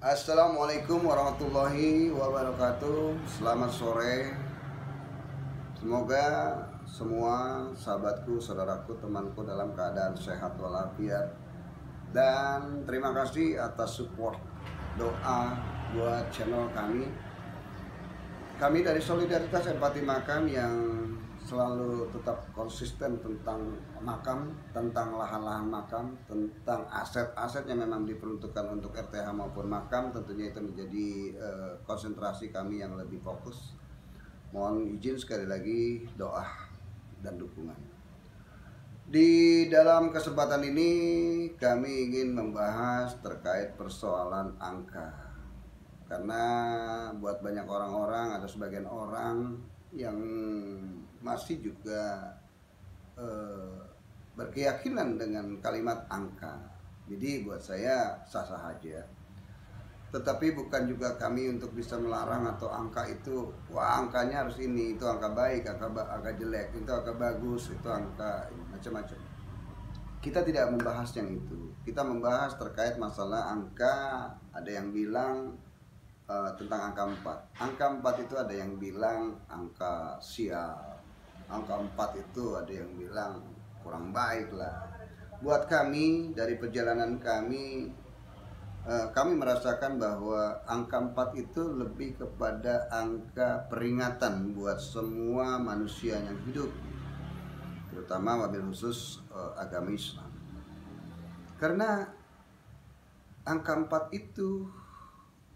Assalamualaikum warahmatullahi wabarakatuh. Selamat sore. Semoga semua sahabatku, saudaraku, temanku dalam keadaan sehat walafiat. Dan terima kasih atas support doa buat channel kami. Kami dari Solidaritas Empati Makam yang selalu tetap konsisten tentang makam, tentang lahan-lahan makam, tentang aset-aset yang memang diperuntukkan untuk RTH maupun makam. Tentunya itu menjadi konsentrasi kami yang lebih fokus. Mohon izin sekali lagi doa dan dukungan. Di dalam kesempatan ini kami ingin membahas terkait persoalan angka. Karena buat banyak orang-orang, ada sebagian orang yang masih juga berkeyakinan dengan kalimat angka. Jadi buat saya sah-sah aja. Tetapi bukan juga kami untuk bisa melarang atau angka itu, wah angkanya harus ini, itu angka baik, angka jelek, itu angka bagus, itu angka macam-macam. Kita tidak membahas yang itu. Kita membahas terkait masalah angka. Ada yang bilang tentang angka 4. Angka 4 itu ada yang bilang angka sial. Angka 4 itu ada yang bilang kurang baik lah. Buat kami, dari perjalanan kami merasakan bahwa angka 4 itu lebih kepada angka peringatan buat semua manusia yang hidup, terutama wabil khusus agama Islam. Karena angka 4 itu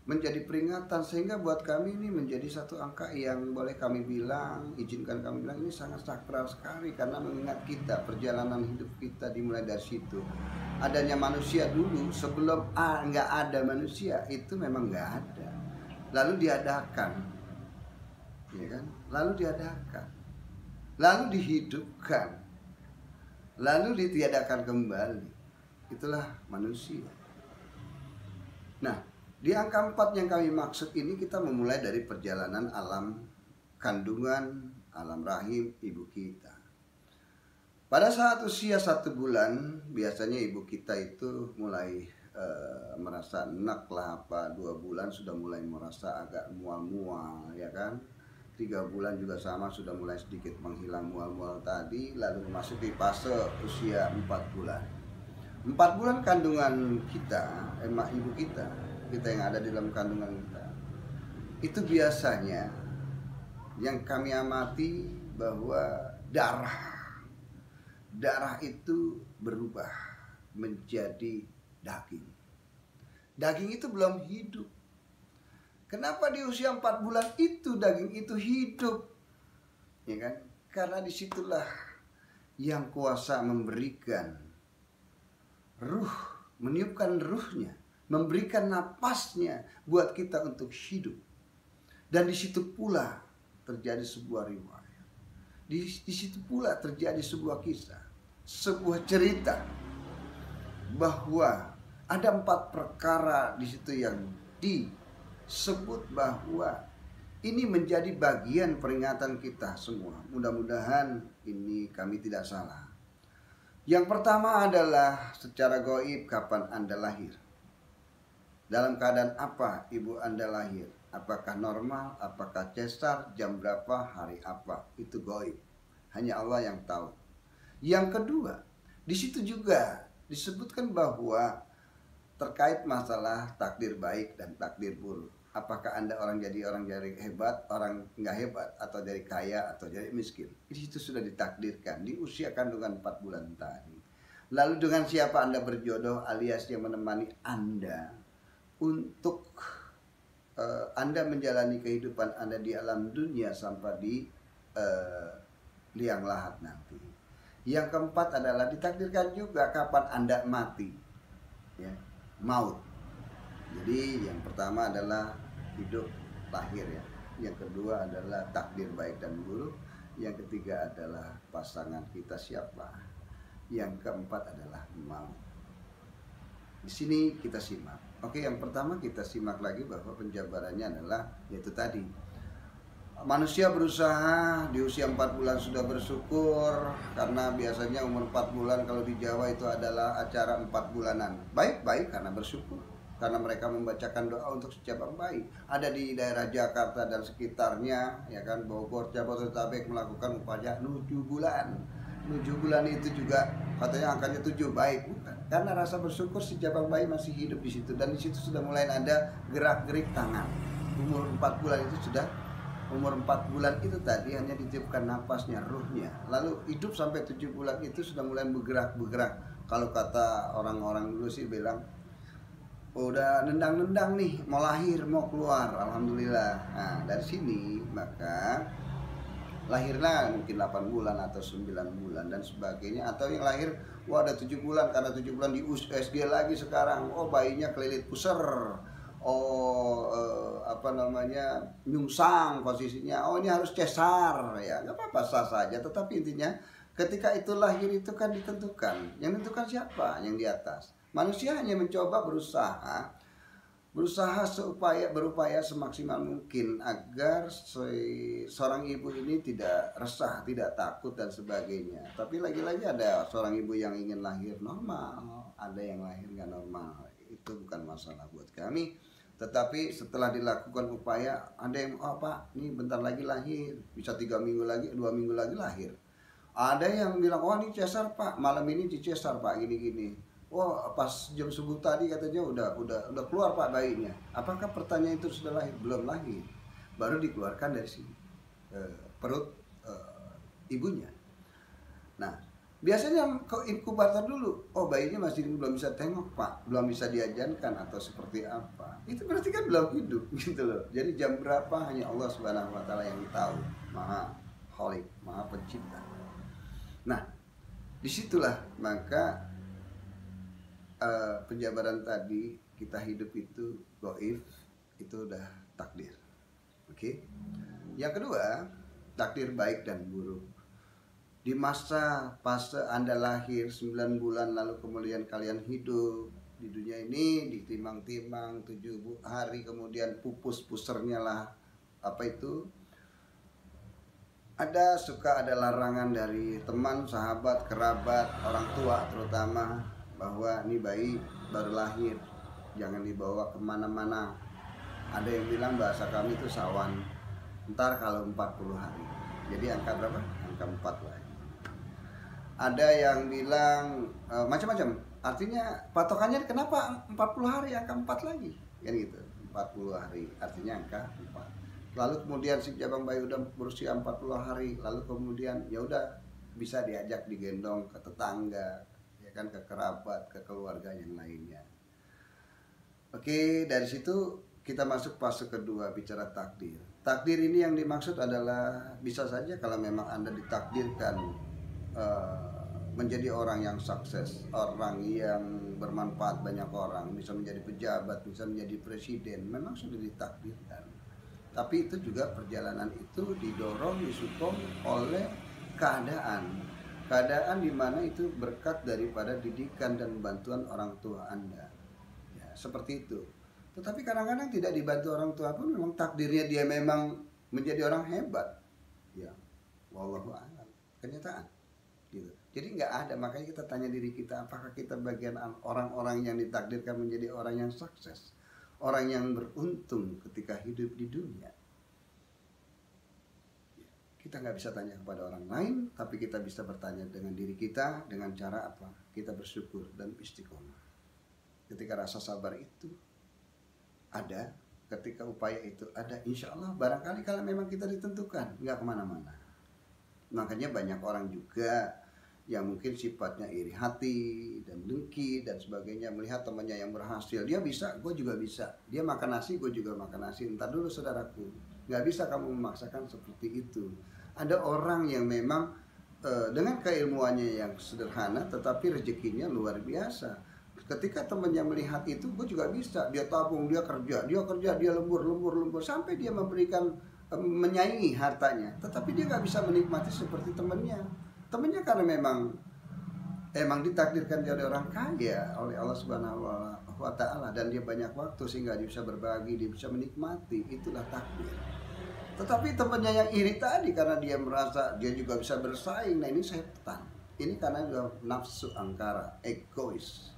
menjadi peringatan, sehingga buat kami ini menjadi satu angka yang boleh kami bilang, izinkan kami bilang, ini sangat sakral sekali. Karena mengingat kita, perjalanan hidup kita dimulai dari situ. Adanya manusia dulu, sebelum nggak ada manusia, itu memang nggak ada. Lalu diadakan, ya kan? Lalu diadakan, lalu dihidupkan, lalu ditiadakan kembali. Itulah manusia. Nah, di angka 4 yang kami maksud ini, kita memulai dari perjalanan alam kandungan, alam rahim ibu kita. Pada saat usia 1 bulan, biasanya ibu kita itu mulai merasa enak lah, 2 bulan sudah mulai merasa agak mual-mual, ya kan. 3 bulan juga sama, sudah mulai sedikit menghilang mual-mual tadi. Lalu masuk di fase usia 4 bulan. 4 bulan kandungan kita, ibu kita yang ada di dalam kandungan kita, itu biasanya yang kami amati bahwa darah itu berubah menjadi daging. Daging itu belum hidup. Kenapa di usia 4 bulan itu daging itu hidup? Ya kan? Karena disitulah yang kuasa memberikan ruh, meniupkan ruhnya, memberikan napasnya buat kita untuk hidup. Dan di situ pula terjadi sebuah riwayat. Di situ pula terjadi sebuah kisah, sebuah cerita, bahwa ada 4 perkara di situ yang disebut bahwa ini menjadi bagian peringatan kita semua. Mudah-mudahan ini kami tidak salah. Yang pertama adalah secara gaib, kapan Anda lahir. Dalam keadaan apa ibu Anda lahir? Apakah normal? Apakah cesar? Jam berapa? Hari apa? Itu gaib. Hanya Allah yang tahu. Yang kedua, di situ juga disebutkan bahwa terkait masalah takdir baik dan takdir buruk. Apakah Anda jadi orang hebat, orang nggak hebat, atau jadi kaya, atau jadi miskin? Di situ sudah ditakdirkan di usia kandungan 4 bulan tadi. Lalu dengan siapa Anda berjodoh, alias yang menemani Anda untuk Anda menjalani kehidupan Anda di alam dunia sampai di liang lahat nanti. Yang keempat adalah ditakdirkan juga kapan Anda mati, ya, maut. Jadi yang pertama adalah hidup, lahir, ya. Yang kedua adalah takdir baik dan buruk. Yang ketiga adalah pasangan kita siapa. Yang keempat adalah maut. Di sini kita simak. Oke, yang pertama kita simak lagi bahwa penjabarannya adalah yaitu tadi. Manusia berusaha di usia 4 bulan sudah bersyukur, karena biasanya umur 4 bulan kalau di Jawa itu adalah acara 4 bulanan. Baik-baik karena bersyukur. karena mereka membacakan doa untuk si cabang bayi. Ada di daerah Jakarta dan sekitarnya, ya kan, Bogor, Jabodetabek melakukan upaya 7 bulan. 7 bulan itu juga katanya angkanya 7 baik, bukan. Karena rasa bersyukur si cabang bayi masih hidup di situ, dan di situ sudah mulai ada gerak-gerik tangan. Umur 4 bulan itu sudah, umur 4 bulan itu tadi hanya ditiupkan napasnya, ruhnya. Lalu hidup sampai 7 bulan itu sudah mulai bergerak-bergerak. Kalau kata orang-orang dulu sih bilang, udah nendang-nendang nih, mau lahir, mau keluar, alhamdulillah. Nah, dari sini maka lahirlah mungkin 8 bulan atau 9 bulan dan sebagainya, atau yang lahir wah ada 7 bulan, karena 7 bulan di USG lagi sekarang, oh bayinya kelilit pusar, nyungsang posisinya, oh ini harus cesar, ya nggak apa-apa, sah saja. Tetapi intinya ketika itu lahir itu kan ditentukan, yang menentukan siapa? Yang di atas. Manusia hanya mencoba berusaha berupaya semaksimal mungkin agar seorang ibu ini tidak resah, tidak takut dan sebagainya. Tapi lagi-lagi ada seorang ibu yang ingin lahir normal, ada yang lahir nggak normal. Itu bukan masalah buat kami. Tetapi setelah dilakukan upaya, ada yang Pak, ini bentar lagi lahir, bisa 3 minggu lagi, 2 minggu lagi lahir. Ada yang bilang, oh ini cesar Pak, malam ini dicesar Pak, gini-gini. Wah, pas jam subuh tadi katanya udah keluar Pak bayinya. Apakah pertanyaan itu sudah lahir? Belum lahir, baru dikeluarkan dari sini perut ibunya. Nah, biasanya ke inkubator dulu. Oh, bayinya masih belum bisa tengok Pak, belum bisa diajankan atau seperti apa. Itu berarti kan belum hidup gitu loh. Jadi jam berapa hanya Allah Subhanahu wa taala yang tahu. Maha Khalik, Maha Pencipta. Nah, disitulah maka penjabaran tadi, kita hidup itu gaib, itu udah takdir. Oke. Yang kedua, takdir baik dan buruk. Di masa fase Anda lahir 9 bulan lalu kemudian kalian hidup di dunia ini, ditimang-timang 7 hari kemudian pupus pusernya lah, apa itu? Ada larangan dari teman, sahabat, kerabat, orang tua terutama, bahwa ini bayi baru lahir, jangan dibawa kemana-mana. Ada yang bilang bahasa kami itu sawan, ntar kalau 40 hari. Jadi angka berapa? Angka 4 lagi. Ada yang bilang macam-macam. Artinya patokannya kenapa 40 hari angka 4 lagi? Kan gitu. 40 hari artinya angka 4. Lalu kemudian si cabang bayi udah berusia 40 hari, lalu kemudian ya udah bisa diajak digendong ke tetangga, kan, ke kerabat, ke keluarga yang lainnya. Oke, dari situ kita masuk fase kedua, bicara takdir. Takdir ini yang dimaksud adalah bisa saja kalau memang Anda ditakdirkan menjadi orang yang sukses, orang yang bermanfaat banyak orang, bisa menjadi pejabat, bisa menjadi presiden, memang sudah ditakdirkan. Tapi itu juga perjalanan itu didorong, disupport oleh keadaan di mana itu berkat daripada didikan dan bantuan orang tua Anda, ya, seperti itu. Tetapi kadang-kadang tidak dibantu orang tua pun memang takdirnya dia memang menjadi orang hebat, ya, wallahu a'lam, kenyataan gitu. Jadi nggak ada, makanya kita tanya diri kita, apakah kita bagian orang-orang yang ditakdirkan menjadi orang yang sukses, orang yang beruntung ketika hidup di dunia. Kita nggak bisa tanya kepada orang lain, tapi kita bisa bertanya dengan diri kita, dengan cara apa? Kita bersyukur dan istiqomah. Ketika rasa sabar itu ada, ketika upaya itu ada, insya Allah barangkali kalau memang kita ditentukan, nggak kemana-mana. Makanya banyak orang juga yang mungkin sifatnya iri hati dan dengki dan sebagainya, melihat temannya yang berhasil, dia bisa, gue juga bisa. Dia makan nasi, gue juga makan nasi. Entar dulu saudaraku, nggak bisa kamu memaksakan seperti itu. Ada orang yang memang dengan keilmuannya yang sederhana, tetapi rezekinya luar biasa. Ketika temannya melihat itu, gue juga bisa. Dia tabung, dia kerja, dia lembur, sampai dia memberikan, menyaingi hartanya. Tetapi dia nggak bisa menikmati seperti temannya. Temannya karena emang ditakdirkan jadi orang kaya oleh Allah Subhanahu wa taala, dan dia banyak waktu sehingga dia bisa berbagi, dia bisa menikmati. Itulah takdir. Tetapi temannya yang iri tadi, karena dia merasa dia juga bisa bersaing, nah ini setan. Ini karena juga nafsu angkara, egois.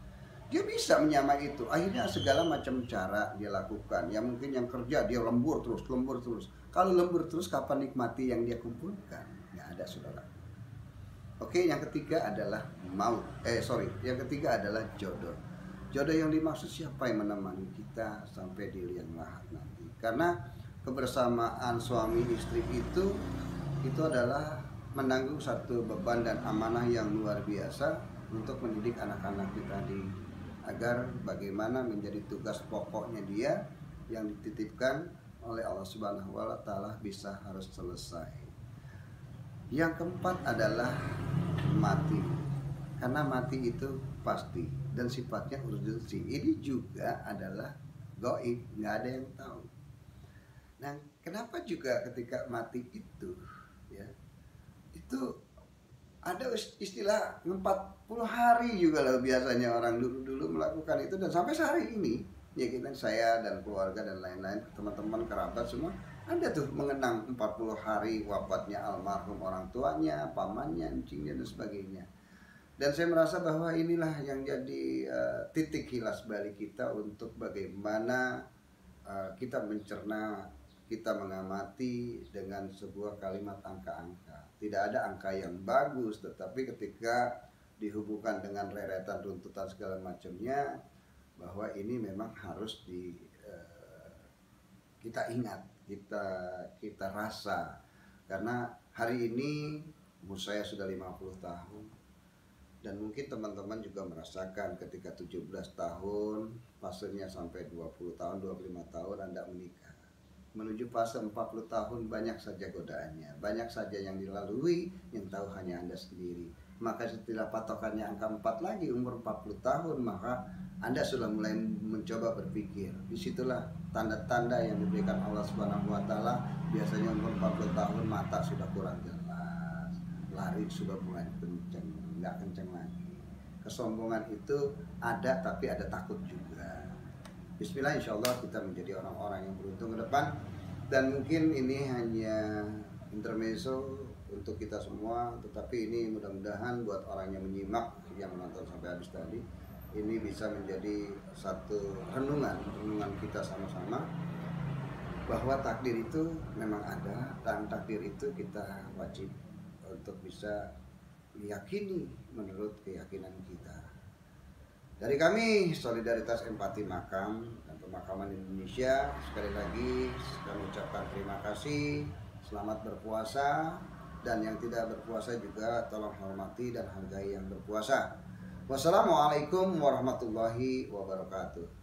Dia bisa menyamai itu. Akhirnya segala macam cara dia lakukan. Ya mungkin yang kerja dia lembur terus, lembur terus. Kalau lembur terus kapan nikmati yang dia kumpulkan? Nggak ada, saudara. Oke, yang ketiga adalah maut. Yang ketiga adalah jodoh. Jodoh yang dimaksud siapa yang menemani kita sampai di liang lahat nanti. Karena kebersamaan suami istri itu adalah menanggung satu beban dan amanah yang luar biasa untuk mendidik anak-anak kita agar bagaimana menjadi tugas pokoknya dia yang dititipkan oleh Allah Subhanahu wa taala harus selesai. Yang keempat adalah mati. Karena mati itu pasti dan sifatnya urgensi. Ini juga adalah gaib, nggak ada yang tahu. Nah, kenapa juga ketika mati itu ya, itu ada istilah 40 hari juga lah biasanya orang dulu melakukan itu, dan sampai sehari ini ya kita, saya dan keluarga dan lain-lain, teman-teman kerabat semua ada tuh mengenang 40 hari wafatnya almarhum orang tuanya, pamannya, encingnya dan sebagainya. Dan saya merasa bahwa inilah yang jadi titik hilas balik kita untuk bagaimana kita mencerna, kita mengamati dengan sebuah kalimat angka-angka. Tidak ada angka yang bagus, tetapi ketika dihubungkan dengan reretan runtutan segala macamnya, bahwa ini memang harus kita ingat, kita rasa. Karena hari ini umur saya sudah 50 tahun. Dan mungkin teman-teman juga merasakan ketika 17 tahun, fasenya sampai 20 tahun, 25 tahun Anda menikah. Menuju fase 40 tahun banyak saja godaannya, banyak saja yang dilalui, yang tahu hanya Anda sendiri. Maka setelah patokannya angka 4 lagi, umur 40 tahun, maka Anda sudah mulai mencoba berpikir. Disitulah tanda-tanda yang diberikan Allah Subhanahu wa taala. Biasanya umur 40 tahun mata sudah kurang jelas, lari sudah mulai kenceng, nggak kenceng lagi. Kesombongan itu ada, tapi ada takut juga. Bismillah, insya Allah kita menjadi orang-orang yang beruntung ke depan. Dan mungkin ini hanya intermezzo untuk kita semua, tetapi ini mudah-mudahan buat orang yang menyimak, yang menonton sampai habis tadi, ini bisa menjadi satu renungan kita sama-sama, bahwa takdir itu memang ada, dan takdir itu kita wajib untuk bisa meyakini menurut keyakinan kita. Dari kami Solidaritas Empati Makam dan Pemakaman Indonesia, sekali lagi kami ucapkan terima kasih, selamat berpuasa, dan yang tidak berpuasa juga tolong hormati dan hargai yang berpuasa. Wassalamualaikum warahmatullahi wabarakatuh.